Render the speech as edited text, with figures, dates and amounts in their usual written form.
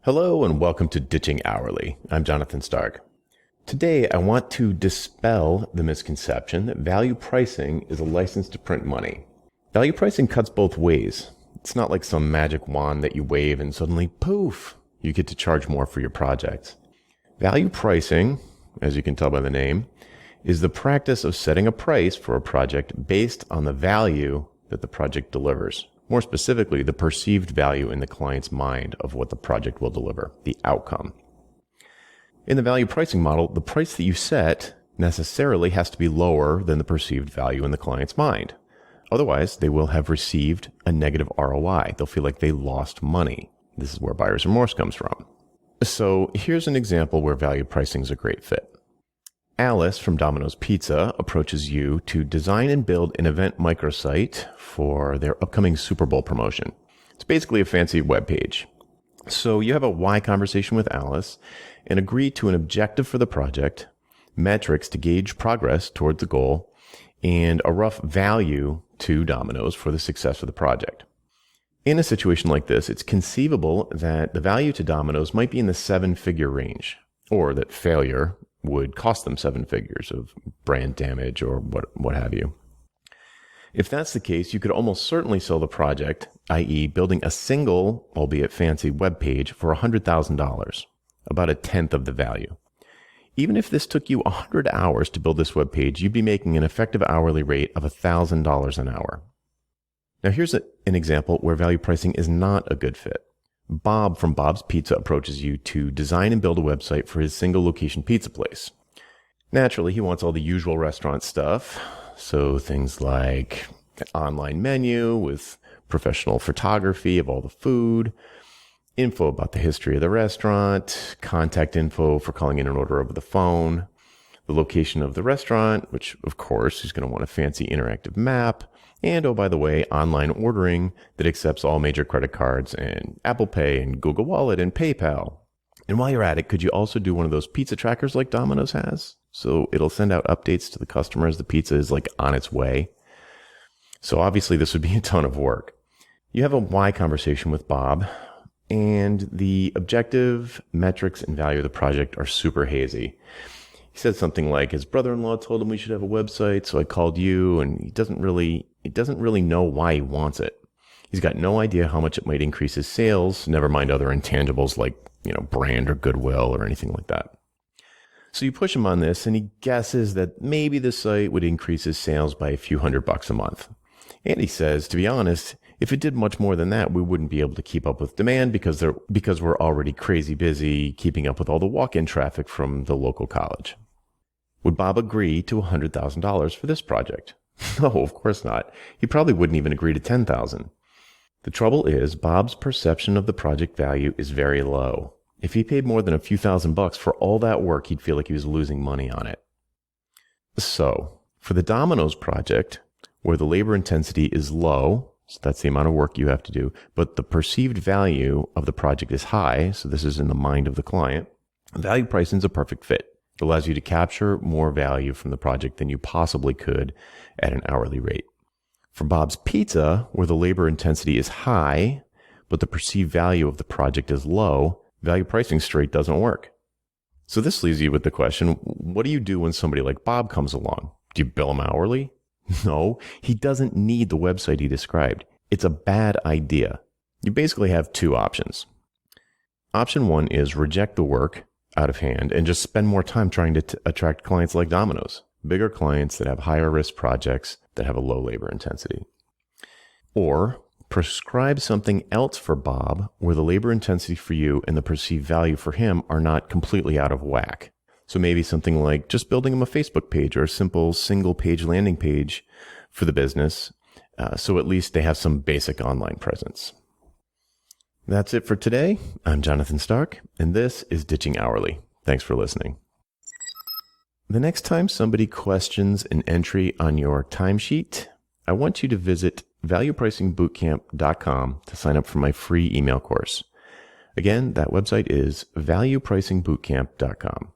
Hello and welcome to Ditching Hourly. I'm Jonathan Stark. Today I want to dispel the misconception that value pricing is a license to print money. Value pricing cuts both ways. It's not like some magic wand that you wave and suddenly, poof, you get to charge more for your projects. Value pricing, as you can tell by the name, is the practice of setting a price for a project based on the value that the project delivers. More specifically, the perceived value in the client's mind of what the project will deliver, the outcome. In the value pricing model, the price that you set necessarily has to be lower than the perceived value in the client's mind. Otherwise, they will have received a negative ROI. They'll feel like they lost money. This is where buyer's remorse comes from. So here's an example where value pricing is a great fit. Alice from Domino's Pizza approaches you to design and build an event microsite for their upcoming Super Bowl promotion. It's basically a fancy web page. So you have a why conversation with Alice and agree to an objective for the project, metrics to gauge progress towards the goal, and a rough value to Domino's for the success of the project. In a situation like this, it's conceivable that the value to Domino's might be in the 7-figure range, or that failure would cost them 7 figures of brand damage or what have you. If that's the case, you could almost certainly sell the project, i.e. building a single, albeit fancy, web page for $100,000, about a tenth of the value. Even if this took you 100 hours to build this web page, you'd be making an effective hourly rate of $1,000 an hour. Now here's an example where value pricing is not a good fit. Bob from Bob's Pizza approaches you to design and build a website for his single location pizza place. Naturally, he wants all the usual restaurant stuff. So things like an online menu with professional photography of all the food, info about the history of the restaurant, contact info for calling in an order over the phone, the location of the restaurant, which of course he's going to want a fancy interactive map, and oh, by the way, online ordering that accepts all major credit cards and Apple Pay and Google Wallet and PayPal. And while you're at it, could you also do one of those pizza trackers like Domino's has? So it'll send out updates to the customer as the pizza is like on its way. So obviously this would be a ton of work. You have a why conversation with Bob, and the objective, metrics, and value of the project are super hazy. He said something like his brother-in-law told him we should have a website, so I called you, and he doesn't really know why he wants it. He's got no idea how much it might increase his sales, never mind other intangibles like, brand or goodwill or anything like that. So you push him on this, and he guesses that maybe the site would increase his sales by a few $100 a month. And he says, to be honest, if it did much more than that, we wouldn't be able to keep up with demand because we're already crazy busy keeping up with all the walk-in traffic from the local college. Would Bob agree to $100,000 for this project? No, of course not. He probably wouldn't even agree to $10,000. The trouble is, Bob's perception of the project value is very low. If he paid more than a few $1,000s for all that work, he'd feel like he was losing money on it. So, for the Domino's project, where the labor intensity is low, so that's the amount of work you have to do, but the perceived value of the project is high, so this is in the mind of the client, value pricing is a perfect fit. It allows you to capture more value from the project than you possibly could at an hourly rate. For Bob's Pizza, where the labor intensity is high, but the perceived value of the project is low, value pricing straight doesn't work. So this leaves you with the question, what do you do when somebody like Bob comes along? Do you bill him hourly? No, he doesn't need the website he described. It's a bad idea. You basically have two options. Option one is reject the work out of hand and just spend more time trying to attract clients like Domino's, bigger clients that have higher risk projects that have a low labor intensity. Or prescribe something else for Bob where the labor intensity for you and the perceived value for him are not completely out of whack. So maybe something like just building him a Facebook page or a simple single page landing page for the business, so at least they have some basic online presence. That's it for today. I'm Jonathan Stark, and this is Ditching Hourly. Thanks for listening. The next time somebody questions an entry on your timesheet, I want you to visit valuepricingbootcamp.com to sign up for my free email course. Again, that website is valuepricingbootcamp.com.